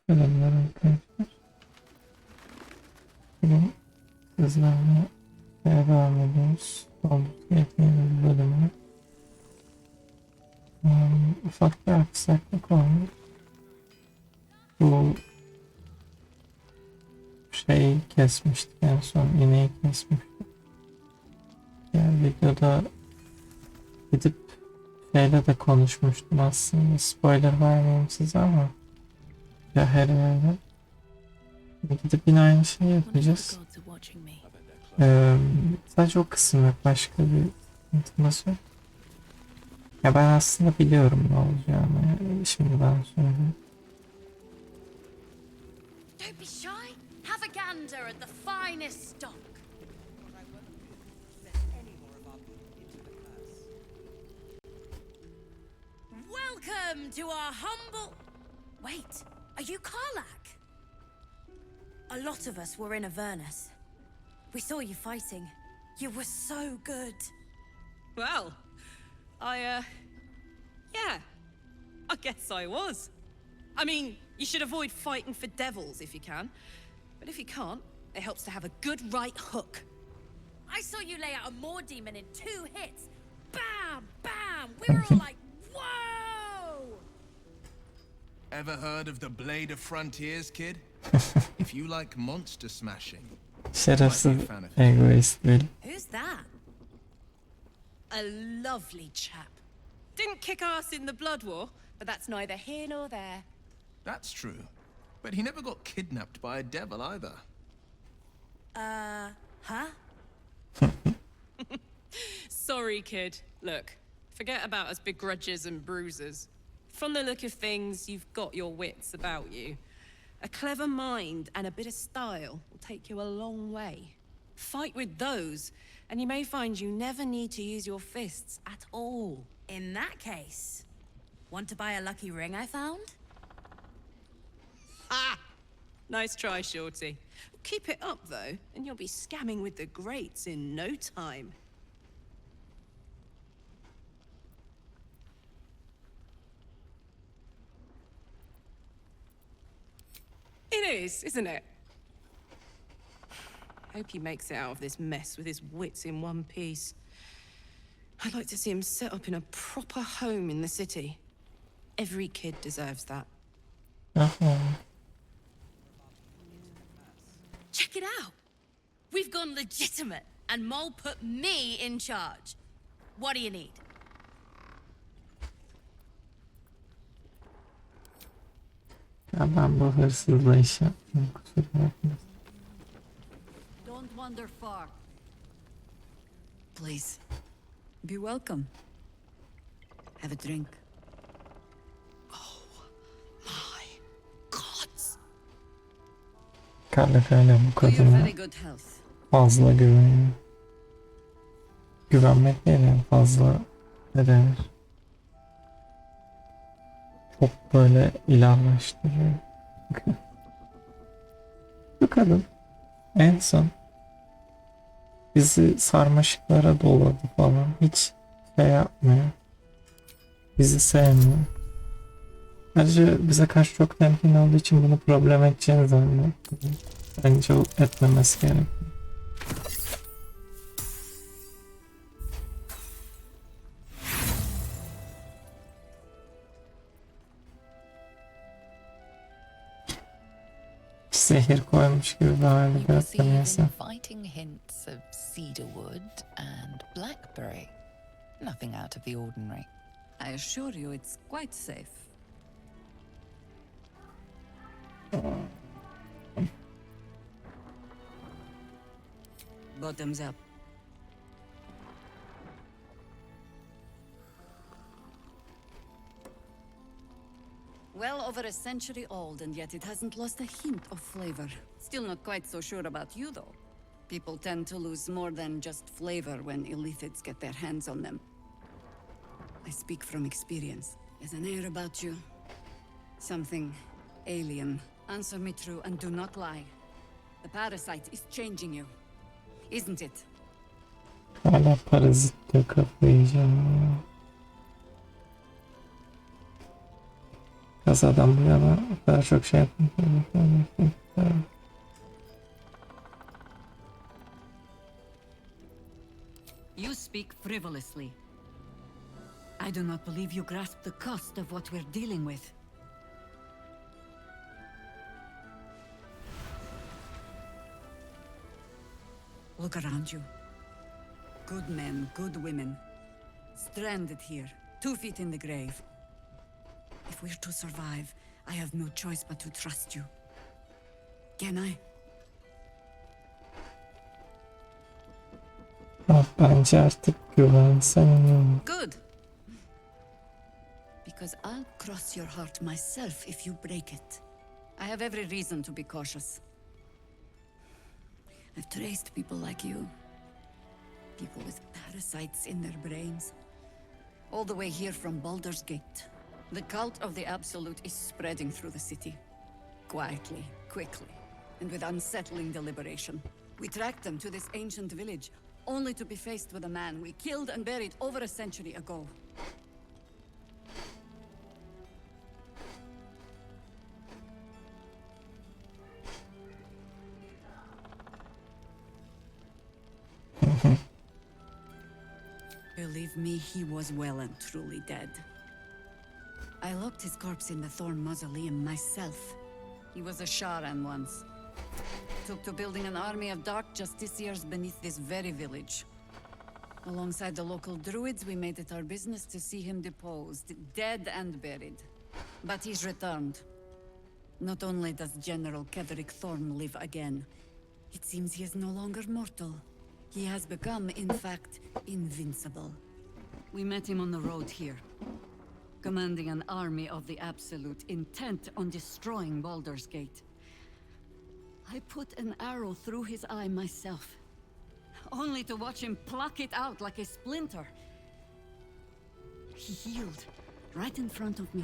Selamlar arkadaşlar. Bugün sizlerle devam ediyoruz. Baldurs Gate bölümü. Ufak bir aksaklık oldu. Bu şeyi kesmiştik en son. İğneyi kesmiştik. Yani videoda gidip şeyle de konuşmuştum aslında. Spoiler vermeyeyim size ama ya her yerde gidip yine aynı şeyi yapacağız. Sadece o kısım yok. Başka bir sıkıntımız yok. Ya ben aslında biliyorum ne olacağını. Şimdiden söyleyeyim. Don't be shy. Have a gander at the finest stock. Welcome to our humble... Wait, are you Karlak? A lot of us were in Avernus. We saw you fighting. You were so good. Well, yeah, I guess I was. I mean, you should avoid fighting for devils if you can. But if you can't, it helps to have a good right hook. I saw you lay out a Moor demon in 2 hits. Bam, bam! We were all like, whoa! Ever heard of the Blade of Frontiers, kid? If you like monster smashing. Şerefsiz egoist Will. Who's that? A lovely chap. Didn't kick ass in the Blood War, but that's neither here nor there. That's true. But he never got kidnapped by a devil either. Huh? Sorry, kid. Look, forget about us begrudges and bruisers. From the look of things, you've got your wits about you. A clever mind and a bit of style will take you a long way. Fight with those, and you may find you never need to use your fists at all. In that case, want to buy a lucky ring I found? Ah! Nice try, Shorty. Keep it up, though, and you'll be scamming with the greats in no time. It is, isn't it? Hope he makes it out of this mess with his wits in one piece. I'd like to see him set up in a proper home in the city. Every kid deserves that. Check it out. We've gone legitimate, and Mole put me in charge. What do you need? Ya ben bu hırsızla iş yaptım. Kusura bakma. Don't wander far. Please, be welcome. Have a drink. My gods! Karla hala bu To your kadına very good health. fazla güveniyor. Güvenmek değil yani fazla ne denir? Çok böyle ilahlaştırıyor. Bu kadın en son bizi sarmaşıklara doladı falan. Hiç şey yapmıyor. Bizi sevmiyor. Ayrıca bize karşı çok temkinli olduğu için bunu problem edeceğini zannediyor. Bence etmemesi gerekiyor. Zehir koymuş gibi bir hali You will see görünüyorsa. inviting hints of cedarwood and blackberry. Nothing out of the ordinary. I assure you it's quite safe. Bottoms up. Well over a century old, and yet it hasn't lost a hint of flavor. Still not quite so sure about you, though. People tend to lose more than just flavor when illithids get their hands on them. I speak from experience. There's an air about you. Something alien. Answer me true and do not lie. The parasite is changing you, isn't it? Hala parazit diyor, kafayı yiyeceğim ya. kazadan bu yana o kadar çok şey yaptım. You speak frivolously. I do not believe you grasp the cost of what we're dealing with. Look around you. Good men, good women. Stranded here, 2 feet in the grave. If we're to survive, I have no choice but to trust you. Can I? Bence artık güvensen iyi olur. Good. Because I'll cross your heart myself if you break it. I have every reason to be cautious. I've traced people like you. People with parasites in their brains. All the way here from Baldurs Gate. The cult of the Absolute is spreading through the city. Quietly, quickly, and with unsettling deliberation. We tracked them to this ancient village, only to be faced with a man we killed and buried over a century ago. Believe me, he was well and truly dead. I locked his corpse in the Thorn Mausoleum myself. He was a Sharan once. Took to building an army of dark justiciars beneath this very village. Alongside the local druids, we made it our business to see him deposed, dead and buried. But he's returned. Not only does General Ketherick Thorn live again, it seems he is no longer mortal. He has become, in fact, invincible. We met him on the road here, commanding an army of the Absolute, intent on destroying Baldurs Gate. I put an arrow through his eye myself, only to watch him pluck it out like a splinter. He healed right in front of me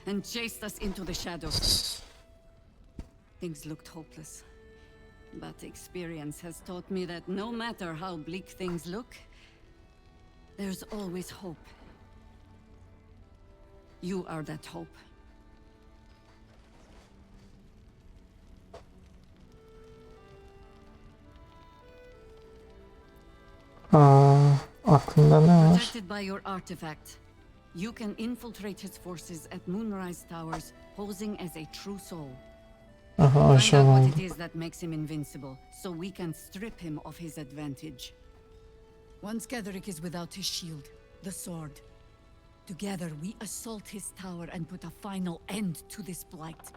and chased us into the shadows. Things looked hopeless. But experience has taught me that no matter how bleak things look, there's always hope. You are that hope. Aklında ne var? Protected by your artifact, you can infiltrate his forces at Moonrise Towers, posing as a true soul. Aha, Find out aşağı what oldu. it is that makes him invincible, so we can strip him of his advantage. Once Ketherick is without his shield, the sword, together we assault his tower and put a final end to this blight.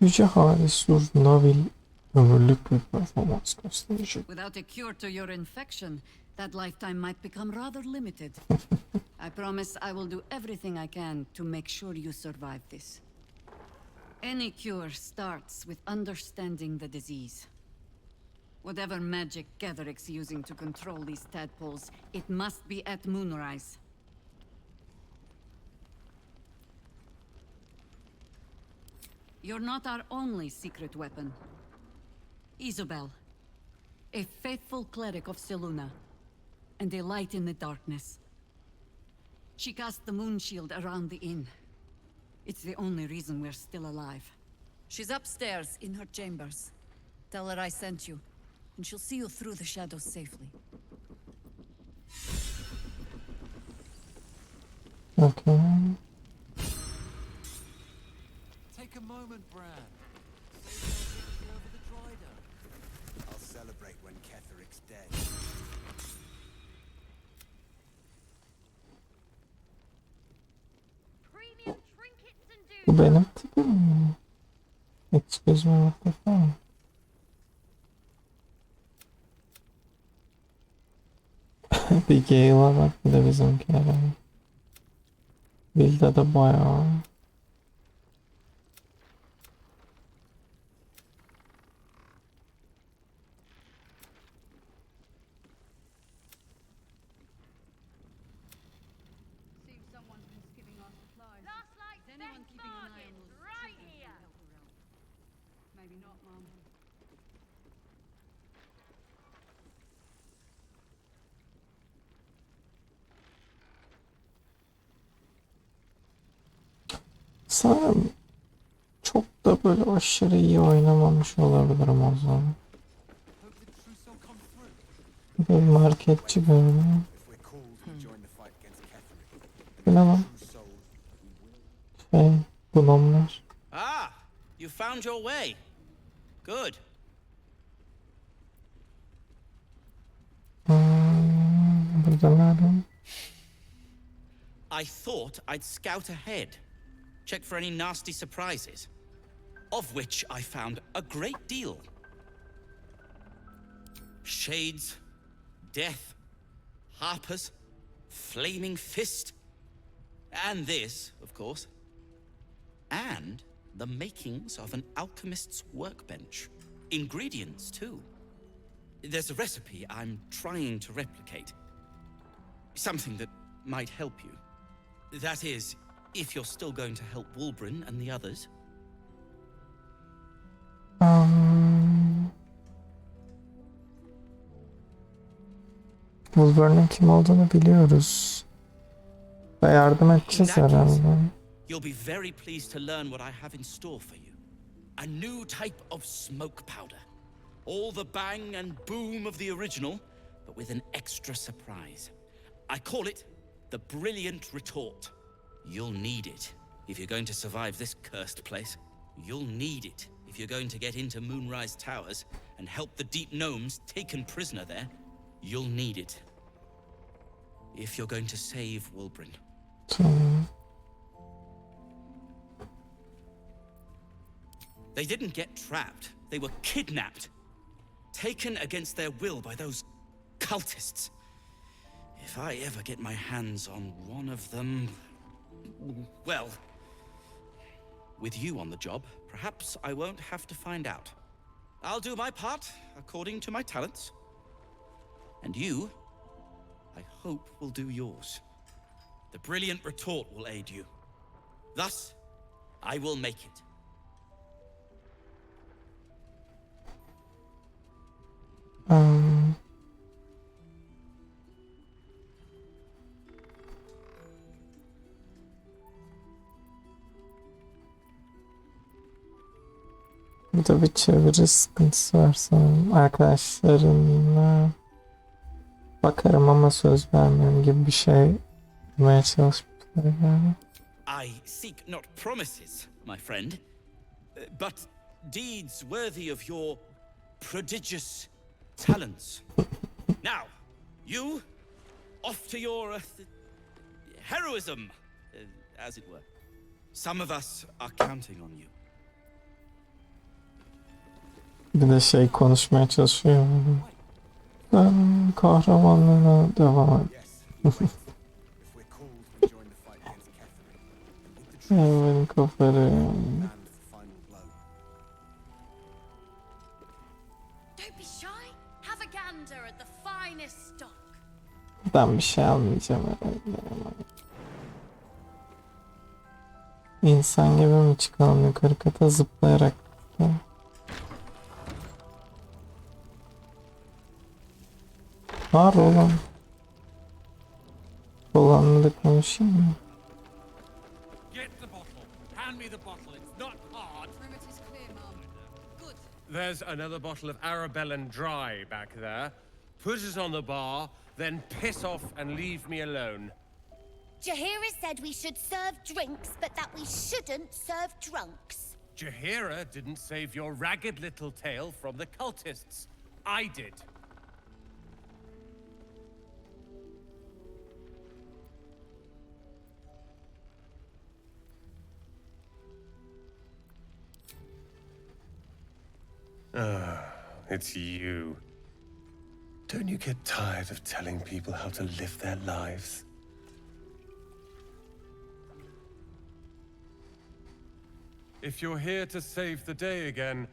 Yüce Halis Dur Naville ömürlük bir performans gösterecek. Without a cure to your infection, that lifetime might become rather limited. I promise I will do everything I can to make sure you survive this. Any cure starts with understanding the disease. Whatever magic Ketherick's using to control these tadpoles, it must be at Moonrise. You're not our only secret weapon. Isobel, a faithful cleric of Selûne, and a light in the darkness. She cast the moon shield around the inn. It's the only reason we're still alive. She's upstairs in her chambers. Tell her I sent you, and she'll see you through the shadows safely. Okay. Take a moment, Bran. Save your victory over the Dryder. I'll celebrate when Ketherick's dead. Premium trinkets and Bu doodles. benim tipim mi? Excuse me, what the fuck? Bir Gale'a bak, bir de bizimkilere. Vilda da bayağı. Last night's best bargain, right here. Maybe not, Mom. Sanırım çok da böyle aşırı iyi oynamamış olabilirim o zaman. Hope the truce will come through. Bir marketçi görünüyor. If we're called, we join the fight against Githlerin. Bu ne lan? True soul, we will. Gnomlar. Ah, you found your way. Good. Burada nerede? I thought I'd scout ahead, check for any nasty surprises, of which I found a great deal. Shades, death, harpers, flaming fist, and this, of course, and the makings of an alchemist's workbench. Ingredients, too. There's a recipe I'm trying to replicate. Something that might help you. That is, if you're still going to help Wulbren and the others. Wolverine'in kim olduğunu biliyoruz. Ve yardım edeceğiz herhalde. You'll be very pleased to learn what I have in store for you. A new type of smoke powder. All the bang and boom of the original, but with an extra surprise. I call it the Brilliant Retort. You'll need it if you're going to survive this cursed place. You'll need it if you're going to get into Moonrise Towers and help the deep gnomes taken prisoner there. You'll need it if you're going to save Wulbren. They didn't get trapped. They were kidnapped. Taken against their will by those cultists. If I ever get my hands on one of them... Well... With you on the job, perhaps I won't have to find out. I'll do my part, according to my talents. And you, I hope, will do yours. The Brilliant Retort will aid you. Thus, I will make it. Burada bir çeviri sıkıntısı var sanırım. Arkadaşlarımla bakarım ama söz vermiyorum gibi bir şey demeye çalışmışlar yani. I seek not promises, my friend, but deeds worthy of your prodigious talents. Now, you, off to your heroism, as it were. Some of us are counting on you. Bir de şey konuşmaya çalışıyor. Ben kahramanlığına devam et. Yes, we wait. If we're called, we join the fight against Githlerin. And with the truce, Benim kafaları. land the final blow. Don't be shy. Have a gander at the finest stock. Ben bir şey almayacağım herhalde. İnsan gibi mi çıkalım yukarı kata zıplayarak? Var olan. Olanla da konuşayım mı? Get the bottle. Hand me the bottle. It's not hard. Perimeter is clear, Mom. Good. There's another bottle of Arabellan Dry back there. Put it on the bar, then piss off and leave me alone. Jahira said we should serve drinks, but that we shouldn't serve drunks. Jahira didn't save your ragged little tail from the cultists. I did. It's you. Don't you get tired of telling people how to live their lives? If you're here to save the day again,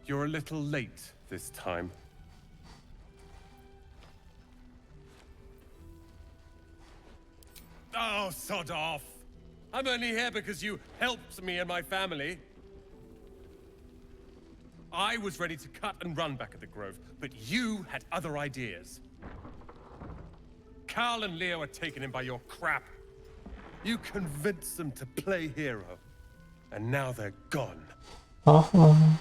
you're a little late this time. Oh, sod off! I'm only here because you helped me and my family. I was ready to cut and run back at the Grove, but you had other ideas. Carl and Leo are taken in by your crap. You convinced them to play hero. and now they're gone. Ah lan.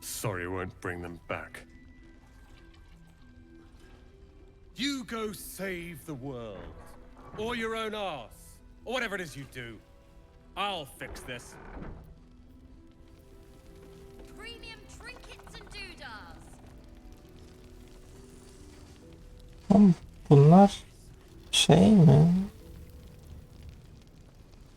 Sorry won't bring them back. You go save the world. Or your own arse. Or whatever it is you do. I'll fix this. Premium trinkets and doodahs. Oğlum, bunlar şey mi?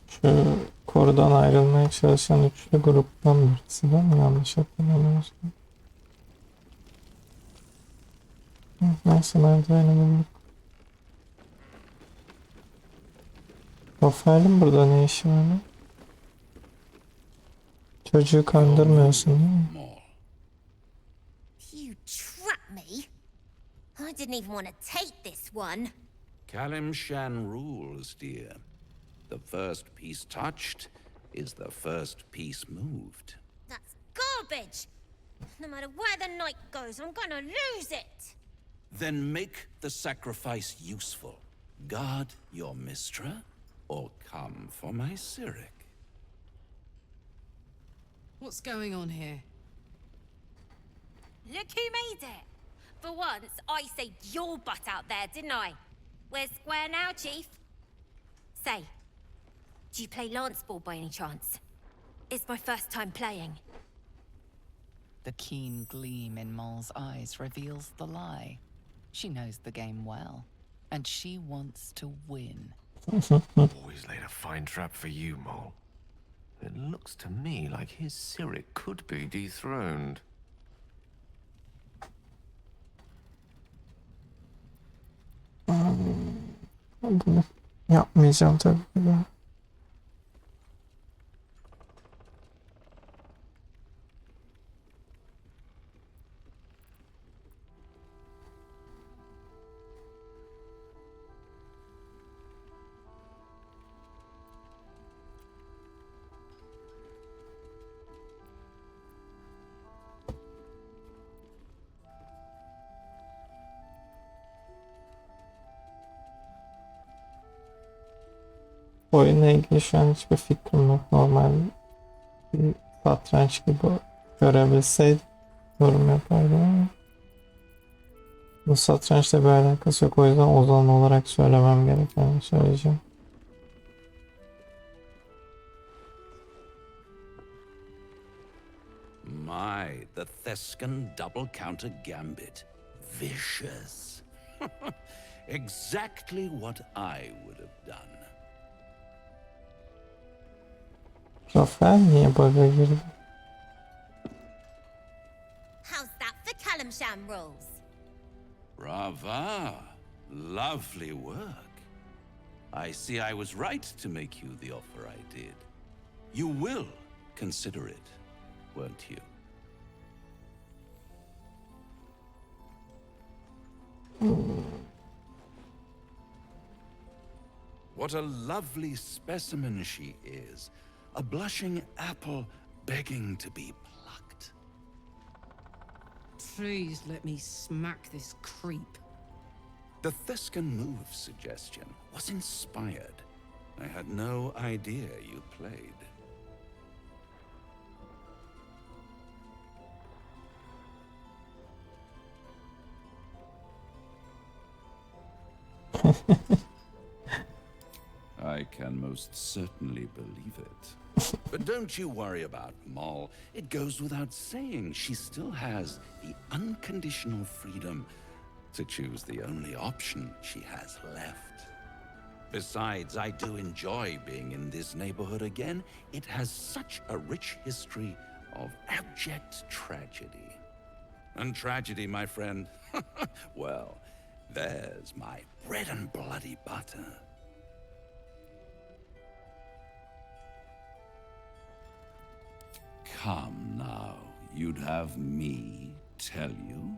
Şu korudan ayrılmaya çalışan üçlü gruptan birisi değil mi? Yanlış hatırlamıyorsam. Neyse merdiveni bulduk. Rafael'in burada ne işi var lan? Çocuğu kandırmıyorsun değil mi? You trapped me. I didn't even want to take this one. Kalimshan rules, dear. The first piece touched is the first piece moved. That's garbage. No matter where the night goes, I'm gonna lose it. Then make the sacrifice useful. Guard your Mistra, or come for my Cyric. What's going on here? Look who made it. For once, I saved your butt out there, didn't I? We're square now, Chief. Say, do you play lance ball by any chance? It's my first time playing. The keen gleam in Moll's eyes reveals the lie. She knows the game well, and she wants to win. Always laid a fine trap for you, Moll. It looks to me like his Cyric could be dethroned. Bunu yapmayacağım tabii ki de. Oyunla ilgili şu an hiçbir fikrim yok. Normal bir satranç gibi görebilseydim yorum yapardım ama bu satrançla bir alakası yok. O yüzden ozan olarak söylemem gerekeni söyleyeceğim. My, the Thescan double counter gambit. Vicious. Exactly what I would have done. Rafael niye bug'a girdi? How's that for Kalimshan rules? Brava. Lovely work. I see I was right to make you the offer I did. You will consider it, won't you? What a lovely specimen she is. A blushing apple begging to be plucked. Please let me smack this creep. The Thescan move suggestion was inspired. I had no idea you played. I can most certainly believe it. But don't you worry about Moll. It goes without saying she still has the unconditional freedom to choose the only option she has left. Besides, I do enjoy being in this neighborhood again. It has such a rich history of abject tragedy. And tragedy, my friend, well, there's my bread and bloody butter. Come now, you'd have me tell you?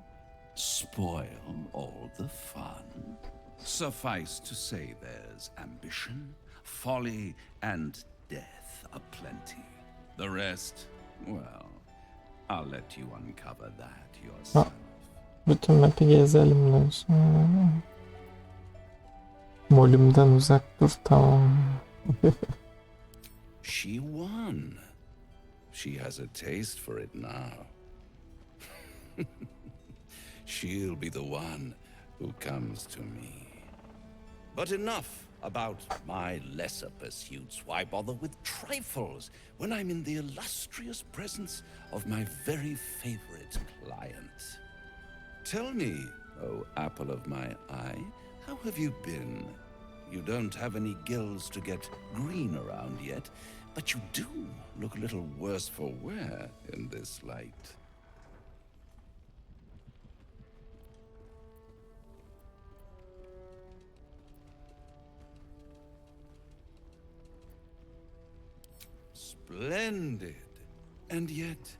Spoil all the fun? Suffice to say there's ambition, folly, and death aplenty. The rest, well, I'll let you uncover that yourself. Bütün map'i gezelim diyorsun. Molümden uzak dur, tamam. She won. She has a taste for it now. She'll be the one who comes to me. But enough about my lesser pursuits. Why bother with trifles when I'm in the illustrious presence of my very favorite client? Tell me, oh apple of my eye, how have you been? You don't have any gills to get green around yet, but you do look a little worse for wear in this light. Splendid. And yet,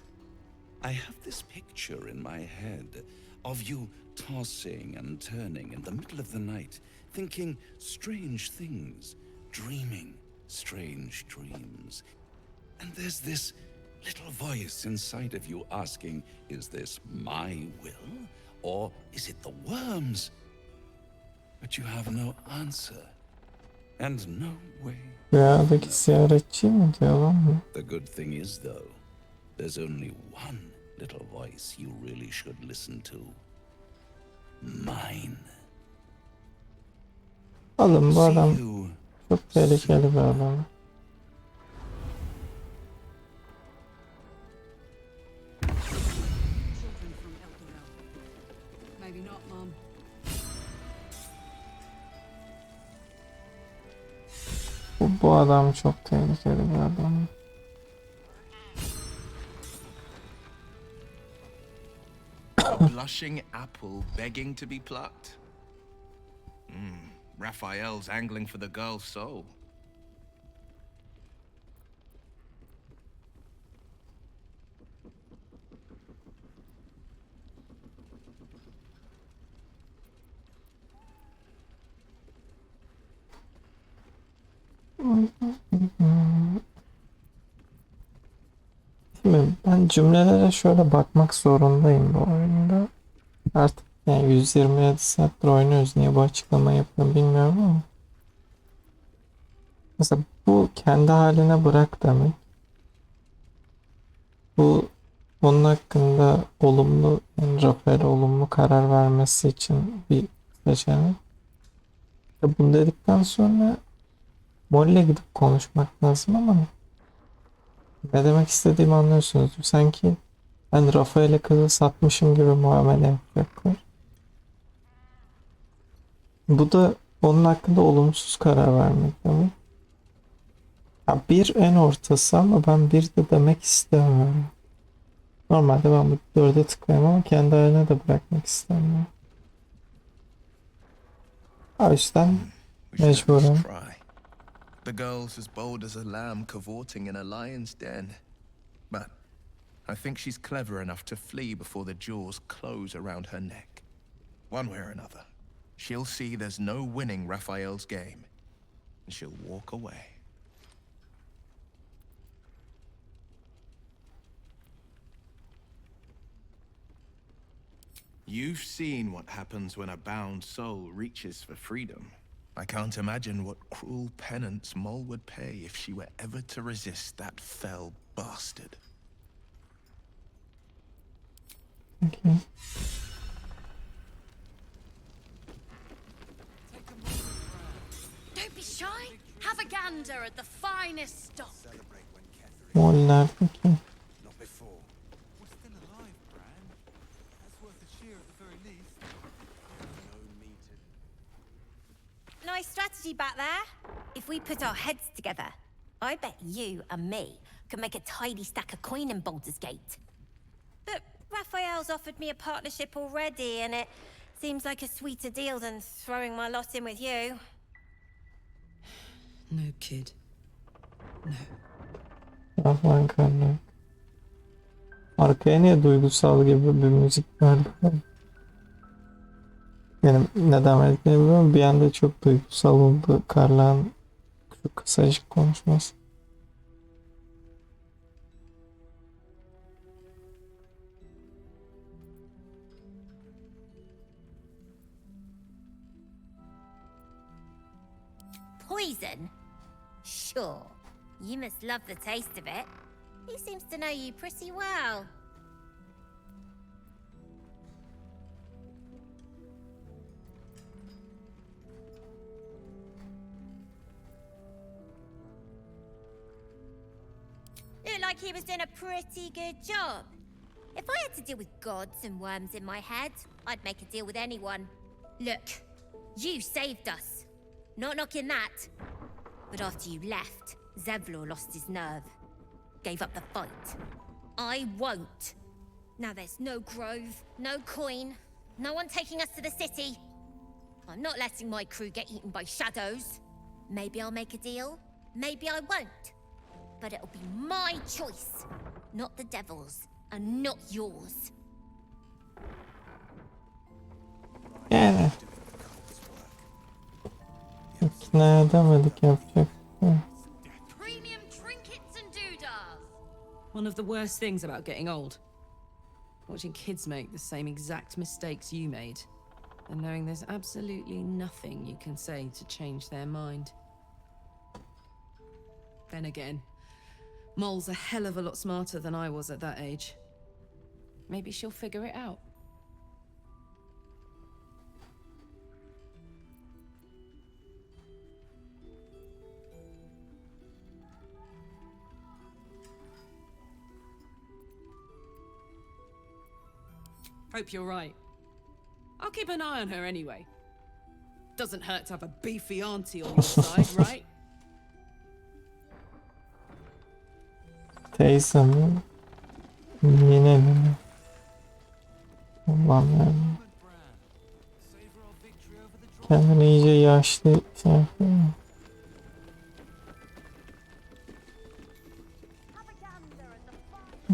I have this picture in my head of you tossing and turning in the middle of the night, thinking strange things, dreaming strange dreams. And there's this little voice inside of you asking, is this my will, or is it the worms? But you have no answer, and no way. Rüyadaki ziyaretçi mi diyor lan bu? The good thing is, though, there's only one little voice you really should listen to. Mine. Oğlum bu adam çok tehlikeli bir adam. Maybe not, Mom. Bu adam çok tehlikeli bir adam. A blushing apple begging to be plucked? Raphael's angling for the girl's soul. Şimdi ben cümlelere şöyle bakmak zorundayım bu oyunda. Artık yani 127 saattir oynuyoruz. Niye bu açıklamayı yapıyorum bilmiyorum ama. Mesela bu kendi haline bırak demek. Bu onun hakkında olumlu, yani Rafael olumlu karar vermesi için bir seçenek. Bunu dedikten sonra Molly'le gidip konuşmak lazım ama ne demek istediğimi anlıyorsunuz. Sanki ben Rafael'e kızı satmışım gibi muamele yapacaklar. Bu da onun hakkında olumsuz karar vermek demek. Ya bir en ortası ama ben bir de demek istemiyorum. Normalde ben bu dörde tıklayayım ama kendi haline de bırakmak istemiyorum. O yüzden mecburen. The girl's as bold as a lamb cavorting in a lion's den. But I think she's clever enough to flee before the jaws close around her neck. One way or another, she'll see there's no winning Raphael's game, and she'll walk away. You've seen what happens when a bound soul reaches for freedom. I can't imagine what cruel penance Moll would pay if she were ever to resist that fell bastard. Okay. Don't be shy. Have a gander at the finest stock. Moll nerede ki? Not before. We're still alive, Bran. That's worth a cheer at the very least. No meat and Nice strategy back there. If we put our heads together, I bet you and me could make a tidy stack of coin in Baldurs Gate. But Raphael's offered me a partnership already, and it seems like a sweeter deal than throwing my lot in with you. No, kid. No. Ah lan karnım. Arkaya niye duygusal gibi bir müzik verdi? Benim neden verdiğini bilmiyorum. Bir anda çok duygusal oldu Karla'nın şu kısacık konuşması. poison? Sure. You must love the taste of it. He seems to know you pretty well. Looked like he was doing a pretty good job. If I had to deal with gods and worms in my head, I'd make a deal with anyone. Look, you saved us. Not knocking that. But after you left, Zevlor lost his nerve. Gave up the fight. I won't. Now there's no grove, no coin, no one taking us to the city. I'm not letting my crew get eaten by shadows. Maybe I'll make a deal, maybe I won't. But it'll be my choice, not the devil's, and not yours. Yani. İkna edemedik, yapacak. Premium trinkets and doodads. One of the worst things about getting old. Watching kids make the same exact mistakes you made. And knowing there's absolutely nothing you can say to change their mind. Then again, Mol's a hell of a lot smarter than I was at that age. Maybe she'll figure it out. Hope you're right. I'll keep an eye on her anyway. Doesn't hurt to have a beefy auntie on your side, right? Teyze mi? Yine mi? Allah'ım yani. Kendini iyice yaşlı şey yapıyor mu?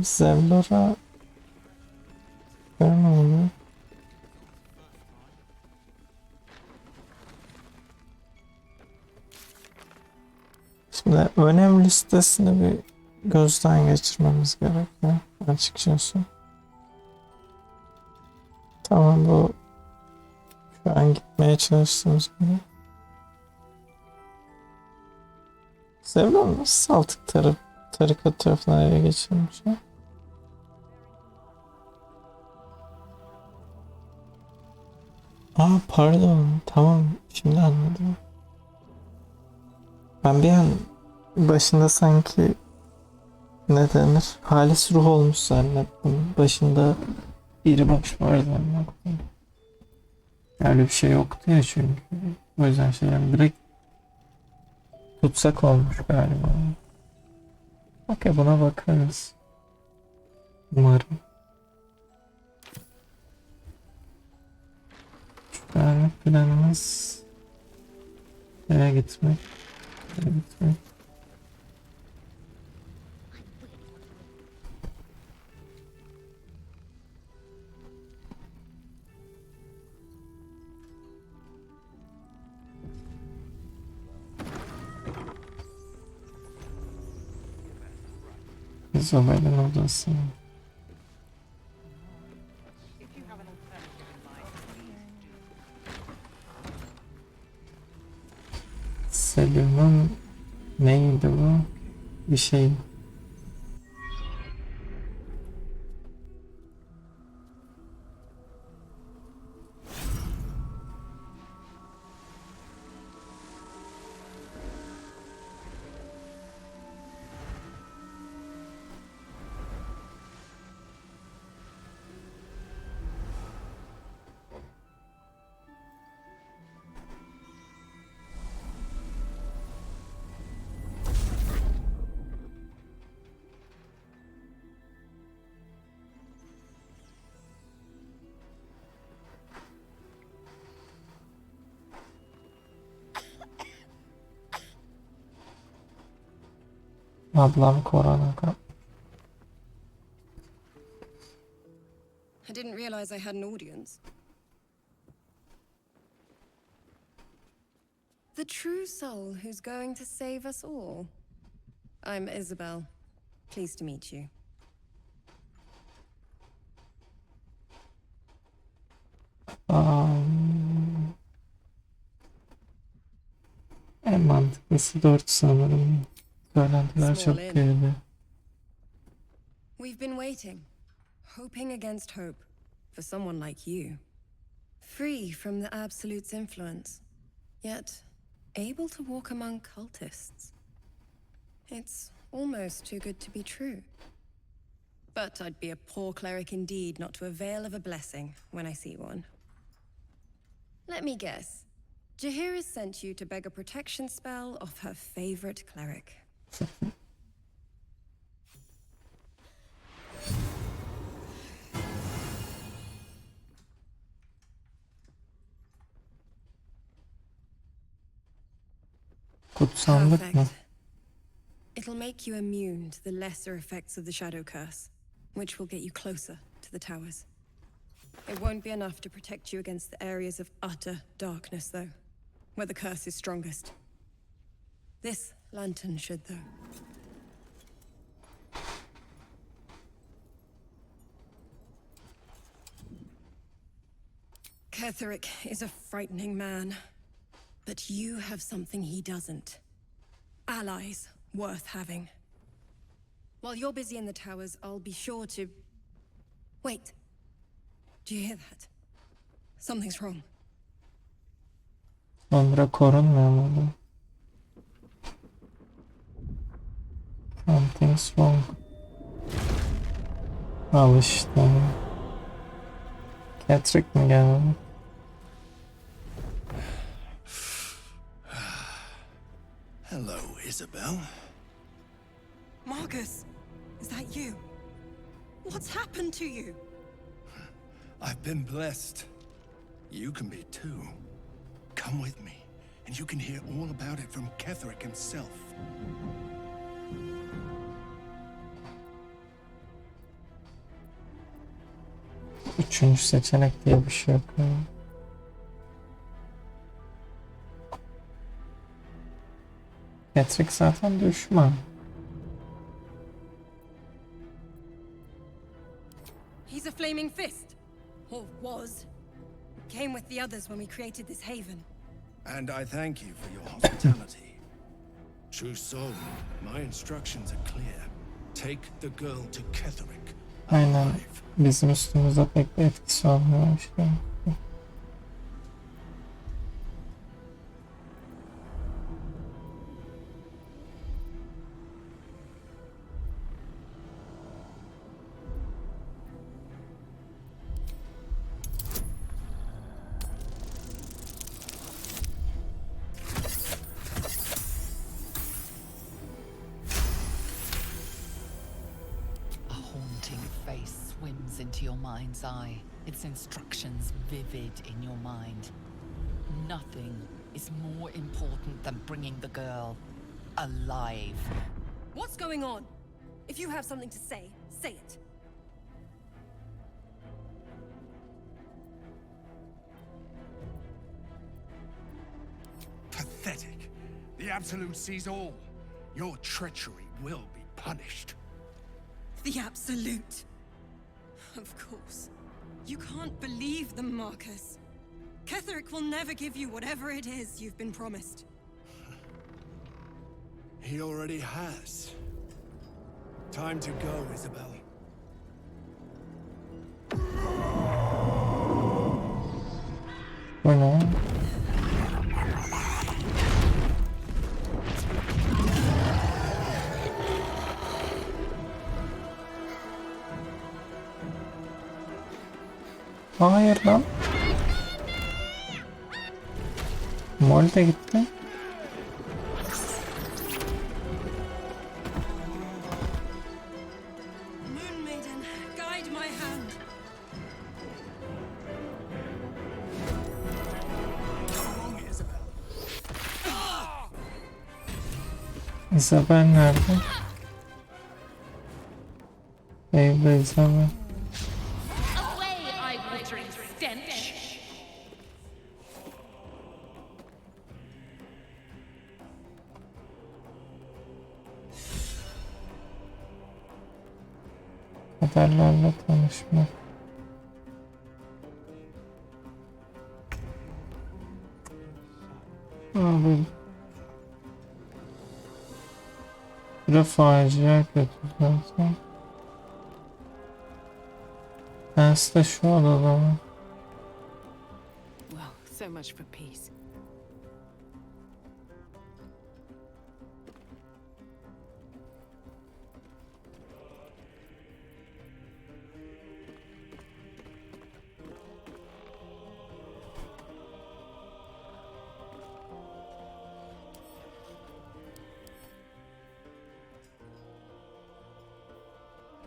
Zevlor'a ne oluyor? Şimdi önem listesini bir gözden geçirmemiz gerekiyor açıkçası. Tamam, bu şu an gitmeye çalıştığımız gibi. Zevlon nasıl saltık tarikat tarafından ele geçirmiş ya? Aa pardon, tamam, şimdi anladım. Ben bir an başında sanki ne denir, halis ruh olmuş zannettim. Başında biri baş var zannettim. Öyle bir şey yoktu ya çünkü. O yüzden yani direkt tutsak olmuş galiba. Okey, buna bakarız. Umarım. Şu an planımız eve gitmek. Isabel'in odası. Selim'in neydi bu? Bir şey. Ablam korona kap. I didn't realize I had an audience. The true soul who's going to save us all. I'm Isabel. Pleased to meet you. En mantıklı Eksi 4 sanırım. Söylentiler çok Small in. geride. We've been waiting, hoping against hope, for someone like you. Free from the Absolute's influence, yet able to walk among cultists. It's almost too good to be true. But I'd be a poor cleric indeed not to avail of a blessing when I see one. Let me guess. Jaheira's sent you to beg a protection spell off her favorite cleric. Kutsanlık mı? Perfect. It'll make you immune to the lesser effects of the Shadow Curse, which will get you closer to the towers. It won't be enough to protect you against the areas of utter darkness, though, where the curse is strongest. This lantern should, though. Ketheric is a frightening man, but you have something he doesn't. Allies worth having. While you're busy in the towers, I'll be sure to... Wait. Do you hear that? Something's wrong. Sonra korunmuyor mu bu? Something's wrong. Al işte. Ketheric mi geldi? Hello, Isabel. Marcus, is that you? What's happened to you? I've been blessed. You can be too. Come with me, and you can hear all about it from Ketheric himself. Üçüncü seçenek diye bir şey yok. Ketheric zaten düşman. He's a flaming fist. Or was. Came with the others when we created this haven. And I thank you for your hospitality. True soul, my instructions are clear. Take the girl to Ketheric. Aynen. Bizim üstümüzde pek bir etkisi olmuyor işte. Into your mind's eye, its instructions vivid in your mind. Nothing is more important than bringing the girl alive. What's going on? If you have something to say, say it. Pathetic. The Absolute sees all. Your treachery will be punished. The Absolute. Of course. You can't believe them, Marcus. Ketheric will never give you whatever it is you've been promised. He already has. Time to go, Isabel. Bu ne? Hayır lan. Mol de gitti. Moon Maiden, guide my hand. Isabel nerede? Evde Isabel. Kaderlerle tanışma. Abi. Sıra facia kötü zaten. Şans da şu odada var. Well, so much for peace.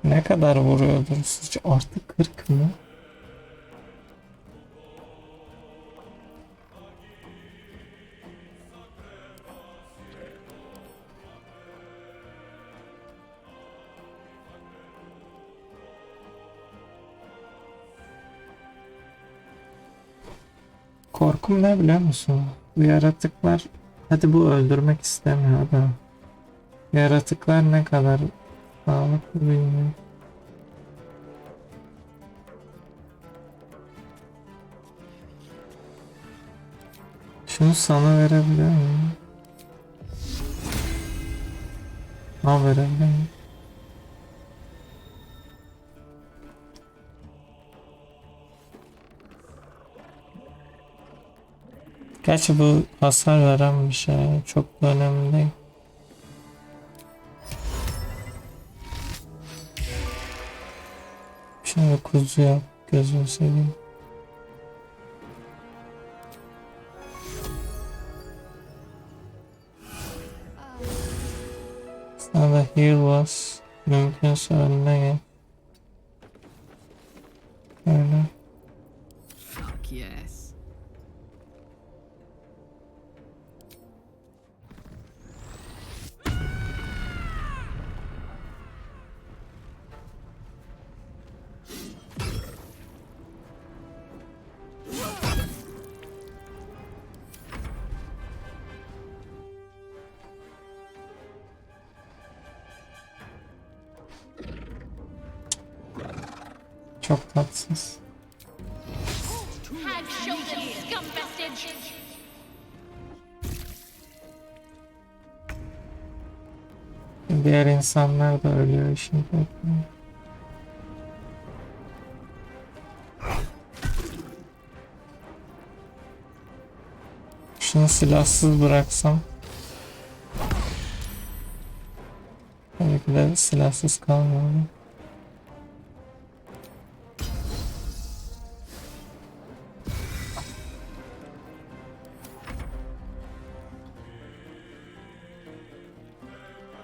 Ne kadar vuruyordur sizce? Artık 40 mı? Korkum ne biliyor musun? Bu yaratıklar, hadi bu öldürmek istemiyor da, yaratıklar ne kadar sağlıklı bilmiyorum. Şunu sana verebiliyor muyum? Ha, verebiliyor muyum? Gerçi bu hasar veren bir şey. Çok da önemli değil. Şimdi kuzu yap. Gözünü seveyim. Sana da heal bas. Mümkünse önüne gel. Öyle. Fuck yes. Çok tatsız. Head, shoulders, scum vestige! Diğer insanlar da ölüyor işin kötü. Şunu silahsız bıraksam. Tabii ki de silahsız kalmalı.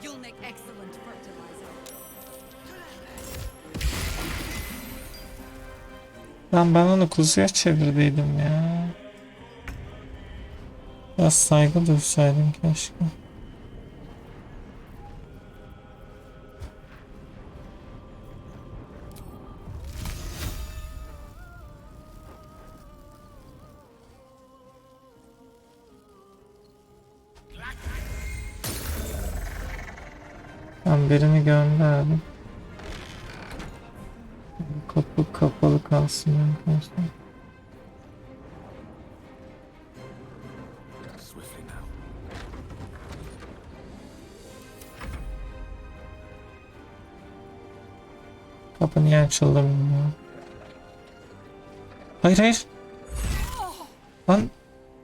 You'll make excellent fertilizer. Ben onu kuzuya çevirdiydim ya. Biraz saygı duysaydım keşke. Ben birini gönderdim. Kapı kapalı kalsın arkadaşlar. Kapı niye açıldı bilmiyorum. Hayır hayır. Lan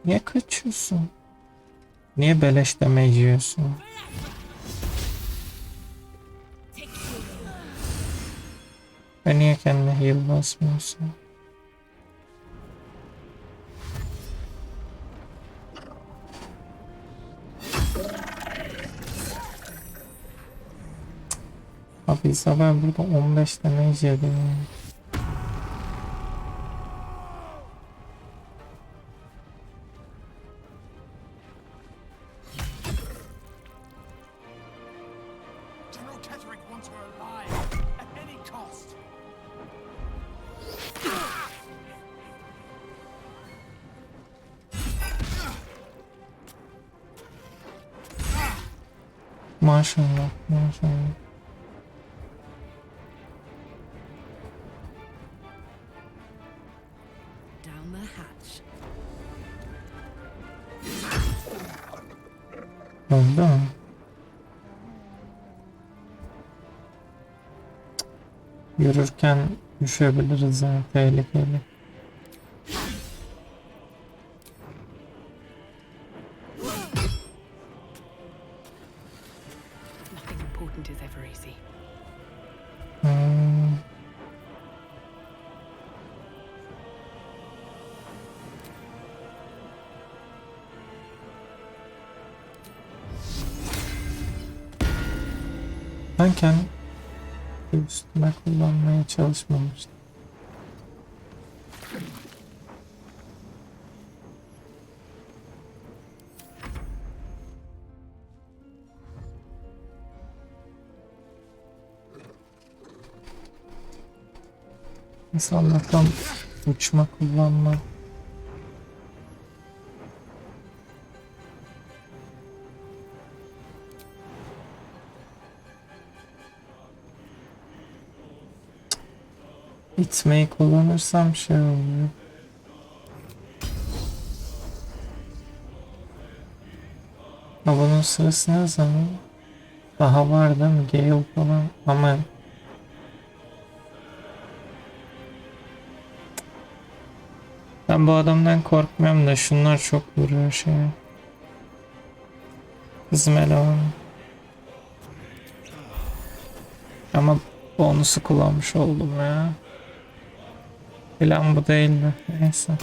niye kaçıyorsun? Niye beleş damage yiyorsun? Ve niye kendine heal basmıyorsun? Abi İsabel burada 15 damage yedi. Maşallah, maşallah. Down the hatch. Öldü mü? Yürürken düşebiliriz yani, tehlikeli. Nothing important is ever easy. Ben kendi üstüme kullanmaya çalışmamıştım. İnsanlardan uçma kullanma. İtmeyi kullanırsam şey oluyor. Ama bunun sırası ne zaman? Daha var değil mi? Gale falan. Ama ben bu adamdan korkmuyorum da şunlar çok vuruyor şeye. Kızım eleman. Ama bonusu kullanmış oldum ya. Plan bu değildi. Neyse.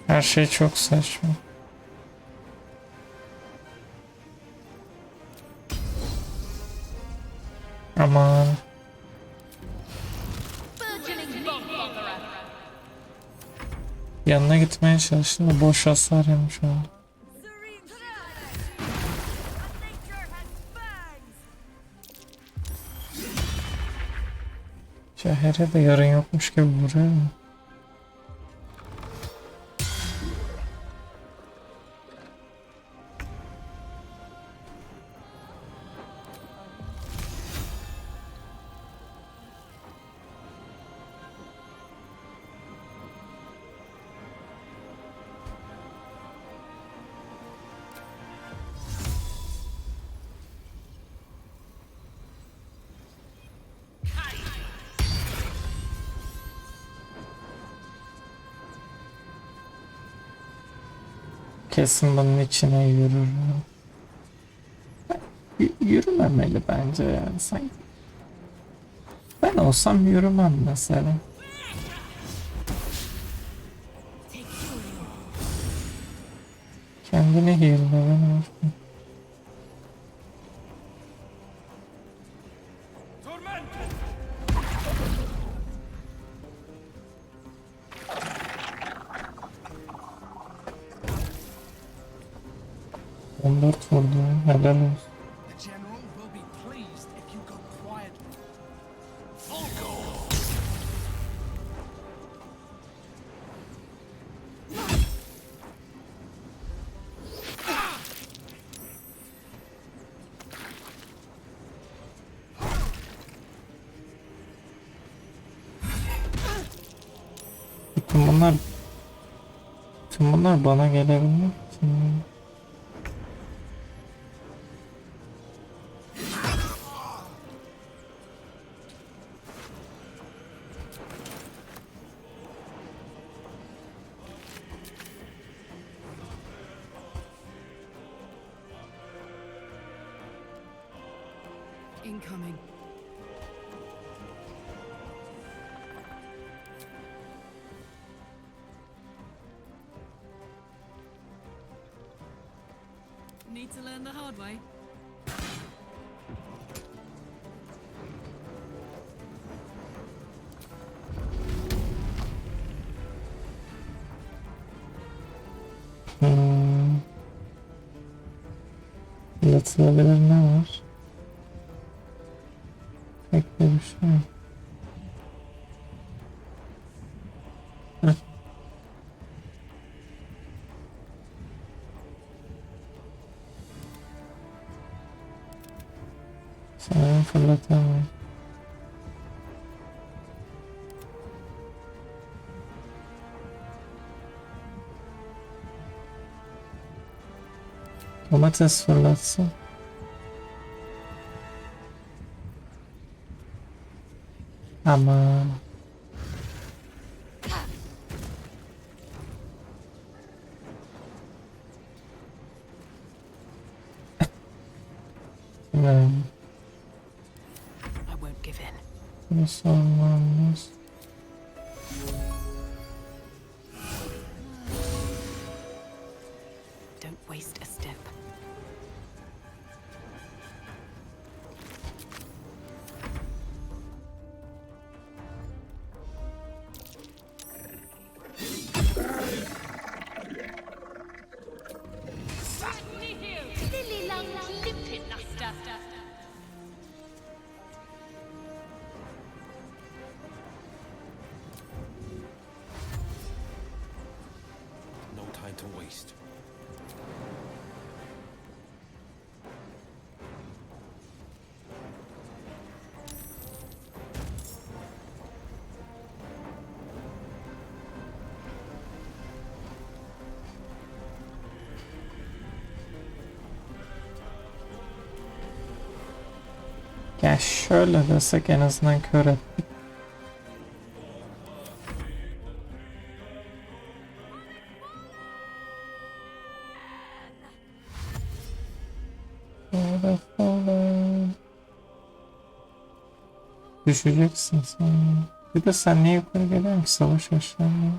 Her şey çok saçma. Aman. Yanına gitmeye çalıştım da boş hasar yemiş oldu. Şehre de yarın yokmuş gibi vuruyor mu? Kesin bunun içine yürür. Yürümemeli bence yani sanki. Ben olsam yürümem mesela. Kendini heal'le ben olsun. Vurdu. Helal olsun. Tüm bunlar bana gelebilmek için. Incoming. Need to learn the hard way. Anlatılabilir ne var? Pek de bir şey. Heh. Sanırım fırlatamam. Domates fırlatsın. Ama I won't give in. bunu sormamız. Don't waste a step. No time to waste. Ya şöyle desek en azından kör ettik. Falan. Düşeceksin sen. Bir de sen niye yukarı geliyorsun ki savaş aşağıya?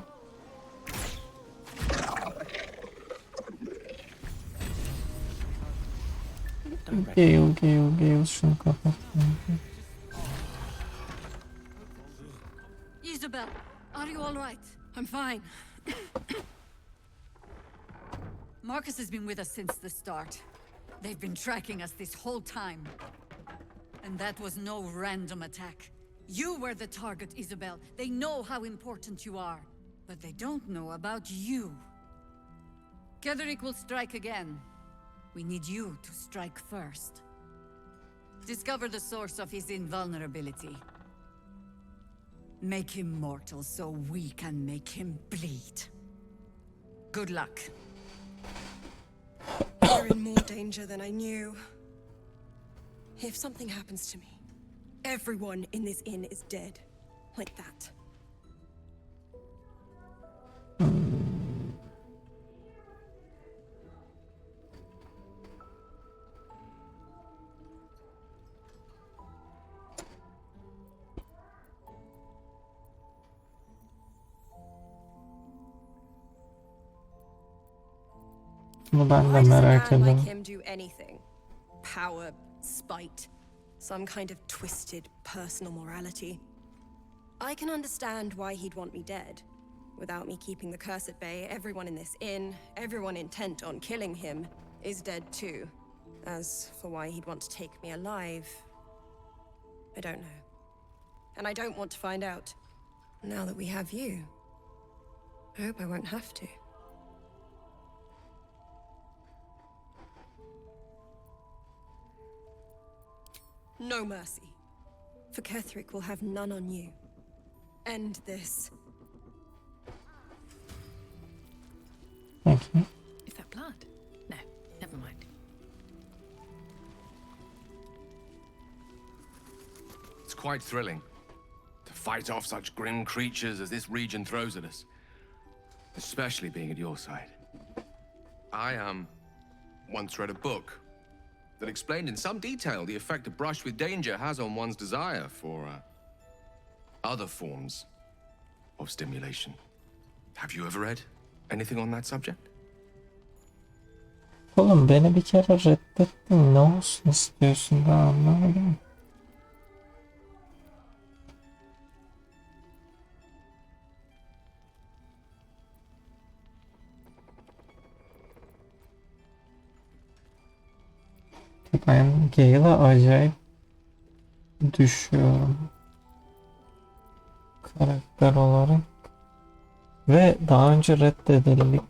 Gale şunu kapat. Isabel, are you all right? I'm fine. Marcus has been with us since the start. They've been tracking us this whole time. And that was no random attack. You were the target, Isabel. They know how important you are. But they don't know about you. Ketheric will strike again. We need you to strike first. Discover the source of his invulnerability. Make him mortal so we can make him bleed. Good luck. You're in more danger than I knew. If something happens to me, everyone in this inn is dead. Like that. Bunu ben de Why does a merak man like ediyorum. him do anything? Power, spite, some kind of twisted personal morality. I can understand why he'd want me dead. Without me keeping the curse at bay, everyone in this inn, everyone intent on killing him, is dead too. As for why he'd want to take me alive, I don't know. And I don't want to find out. Now that we have you, I hope I won't have to. No mercy. For Ketheric will have none on you. End this. Thank you. Is that blood? No, never mind. It's quite thrilling to fight off such grim creatures as this region throws at us. Especially being at your side. I, once read a book that explained in some detail the effect a brush with danger has on one's desire for, other forms of stimulation. Have you ever read anything on that subject? Oğlum beni bir kere reddettin. Ne olsun istiyorsun daha anlamadım. Ben Gale'a acayip düşüyorum. Karakter olarak. Ve daha önce reddedildik.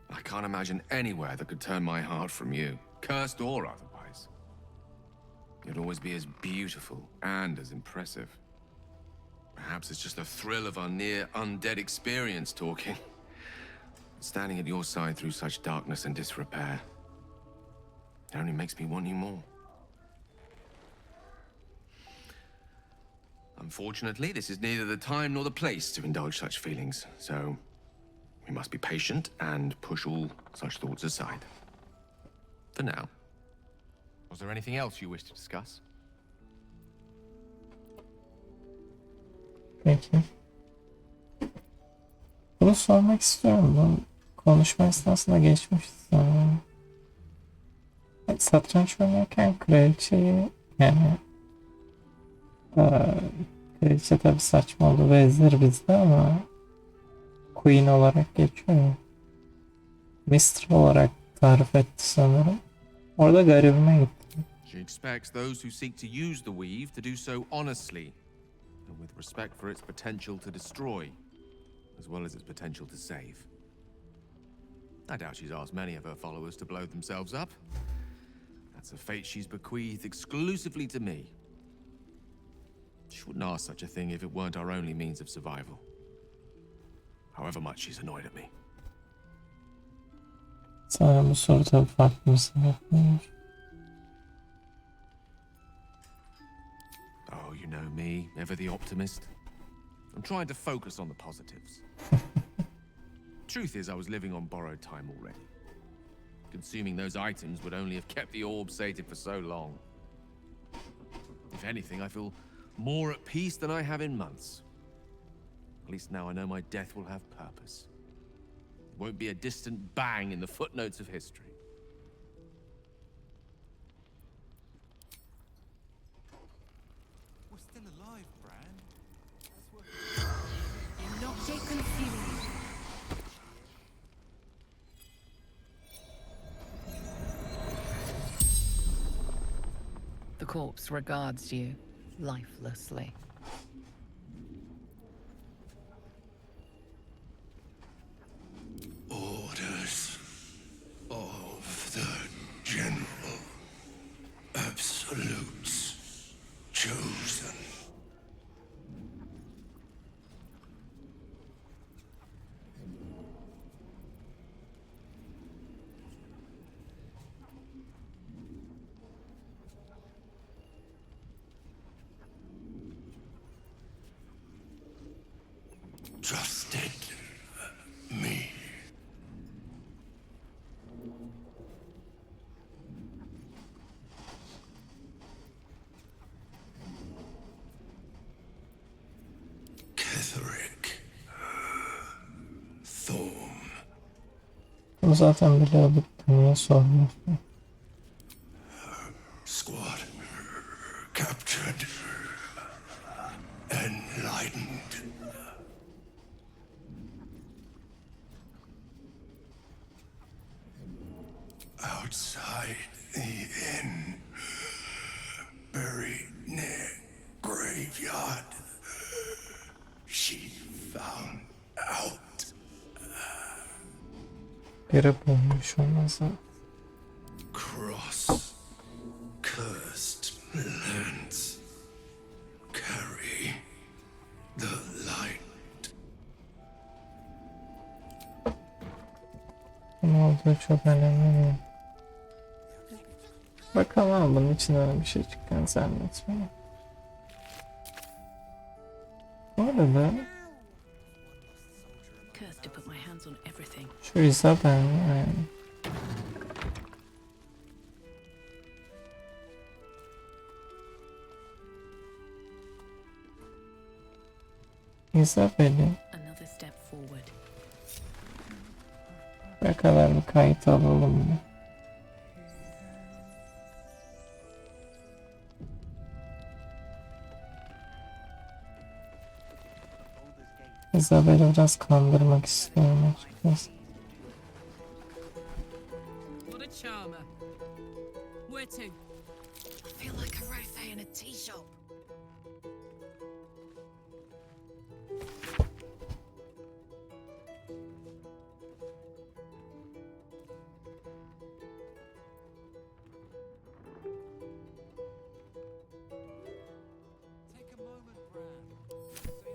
I can't imagine anywhere that could turn my heart from you, cursed or otherwise. You'd always be as beautiful and as impressive. Perhaps it's just the thrill of our near undead experience talking. Standing at your side through such darkness and disrepair, it only makes me want you more. Unfortunately, this is neither the time nor the place to indulge such feelings, so we must be patient and push all such thoughts aside. For now. Was there anything else you wish to discuss? Peki. Bunu sormak istiyorum. Bu konuşma esnasında geçmişti sanırım. Satranç oynarken kraliçeyi yani kraliçe tabi saçma oldu ve ezilir bizde ama Queen olarak geçiyor mu? Mister olarak tarif etti sanırım. Orada garibime gitti. She expects those who seek to use the weave to do so honestly and with respect for its potential to destroy, as well as its potential to save. I doubt she's asked many of her followers to blow themselves up. That's a fate she's bequeathed exclusively to me. She wouldn't ask such a thing if it weren't our only means of survival. However much she's annoyed at me. Sanırım bu soru tabi farklı bir sebepler. Oh, you know me, ever the optimist. I'm trying to focus on the positives. Truth is, I was living on borrowed time already. Consuming those items would only have kept the orb sated for so long. If anything, I feel more at peace than I have in months. At least now I know my death will have purpose. It won't be a distant bang in the footnotes of history. We're still alive, Bran. The corpse regards you lifelessly. Orders of the General. Absolutes chosen. Trusted me. Githlerin. Thorn. Bunu zaten biliyorduk. Niye sormuyorsun? Squad captured. Enlightened. Outside the inn, buried near graveyard, she found out. Biri bulmuş olmasa. Cross cursed lands carry the light. Ne olduğu çok önemli değil. Bakalım ama bunun içinden bir şey çıkan zannetmiyorum. Bu arada Cursed to put my hands on everything. şu Isabel yani. Isabel'i Another step forward. ne kadar bir kayıt alalım mı? Isabel'i biraz kandırmak istiyorum açıkçası. What a charmer. Where to? I feel like a rose in a tea shop. Take a moment, Bran. Say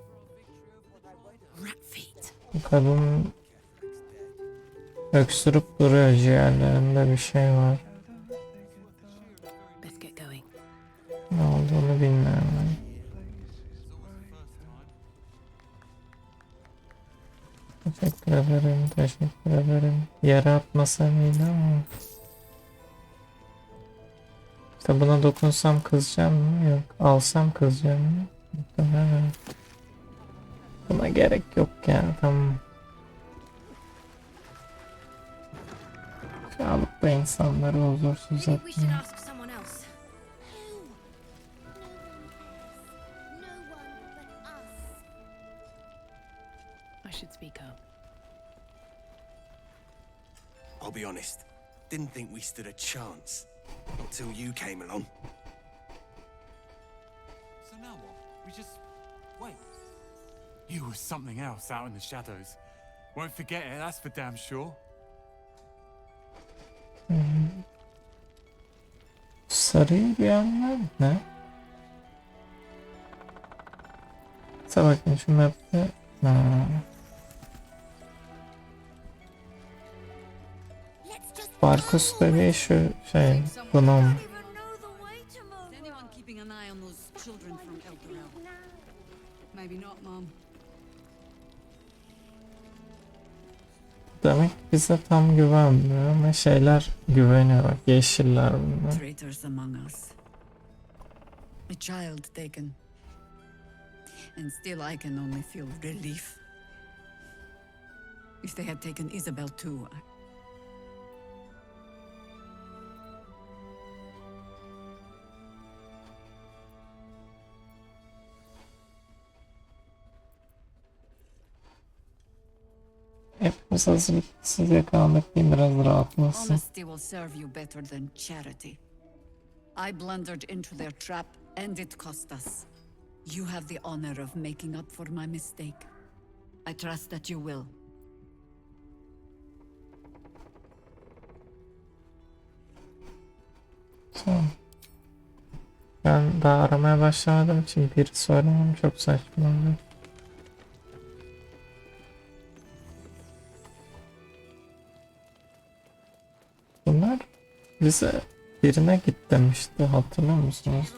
Kadın öksürüp duruyor, ciğerlerinde bir şey var. Let's get going. Ne olduğunu bilmiyorum. Teşekkür ederim, teşekkür ederim. Yere atmasam iyiydi ama. İşte buna dokunsam kızacağım mı? Yok. Alsam kızacağım mı? Muhtemelen. Buna gerek yok ya, tamam. Şu alıp da insanları huzursuz Maybe we should etmeyin. ask someone else. I should speak up. I'll be honest. Didn't think we stood a chance. Until you came along. So now what? We just wait. You were something else out in the shadows. Won't forget it, that's for damn sure. Sarıyı duyanlar ne? Sa bakın şu map'te. Barkus dediği şu şey, Gnome. Is anyone keeping an eye on those children from El Dorado? Maybe not, Mom. Demek bize tam güvenmiyor ama şeyler güveniyor, bak yeşiller bunlar. Traitors among us. A child taken. And still I can only feel relief. If they had taken Isabel too, Hepimiz hazırlıksız yakalandık diye biraz rahatlasın. honesty will serve you better than charity. I blundered into their trap and it cost us. You have the honor of making up for my mistake. I trust that you will. Tamam. Ben daha aramaya başlamadığım için biri söylemem çok saçma oldu. Bunlar bize birine git demişti, hatırlıyor musunuz?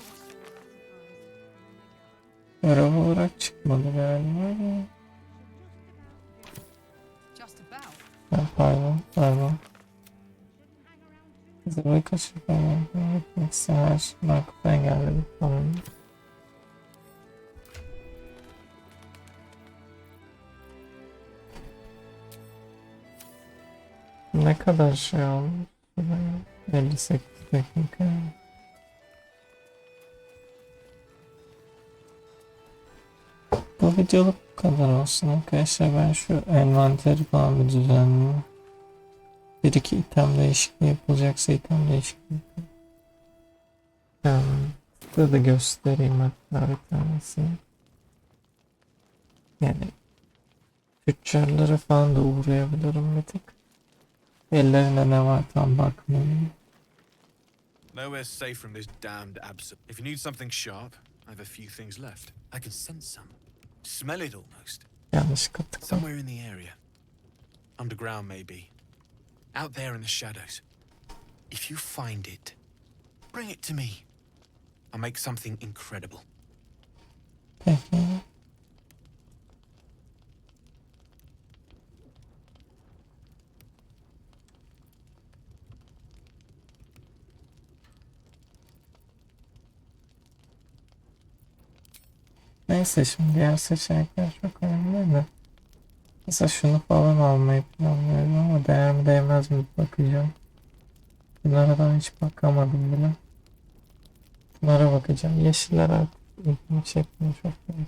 Merhaba olarak çıkmadı galiba. Pardon. Bize kaçırıp gitmek isteyen her şeyi akıpta engelledik falan. Ne kadar şey olmuş? 58 dakika. Bu videoluk bu kadar olsun arkadaşlar. Ben şu envanteri falan bir düzenleyeyim. Bir iki item değişikliği yapılacaksa item değişikliği yapayım. Burada da göstereyim hatta bir tanesini. Yani tüccarlara falan da uğrayabilirim bir tık. Ellerinde ne var tam bakmayayım. Nowhere safe from this damned absent. If you need something sharp, I have a few things left. I can sense some. Smell it almost. Yanlışlıkla tıkladım. Somewhere in the area. Underground maybe. Out there in the shadows. If you find it, bring it to me. I'll make something incredible. Peki. Neyse şimdi diğer seçenekler çok önemli de. Mesela şunu falan almayı planlıyorum ama değer mi değmez mi bakacağım. Bunlara hiç bakamadım bile. Bunlara bakacağım. Yeşiller artık ilgimi çekmiyor çok fazla.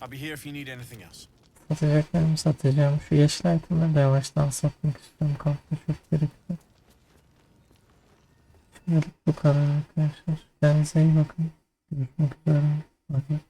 I'll be here if you need anything else. Satacaklarımı satacağım. Şu yeşil itemleri de yavaştan satmak istiyorum. Kampta çok birikti. Şimdilik bu kadar arkadaşlar. Kendinize iyi bakın. Görüşmek üzere. Hadi.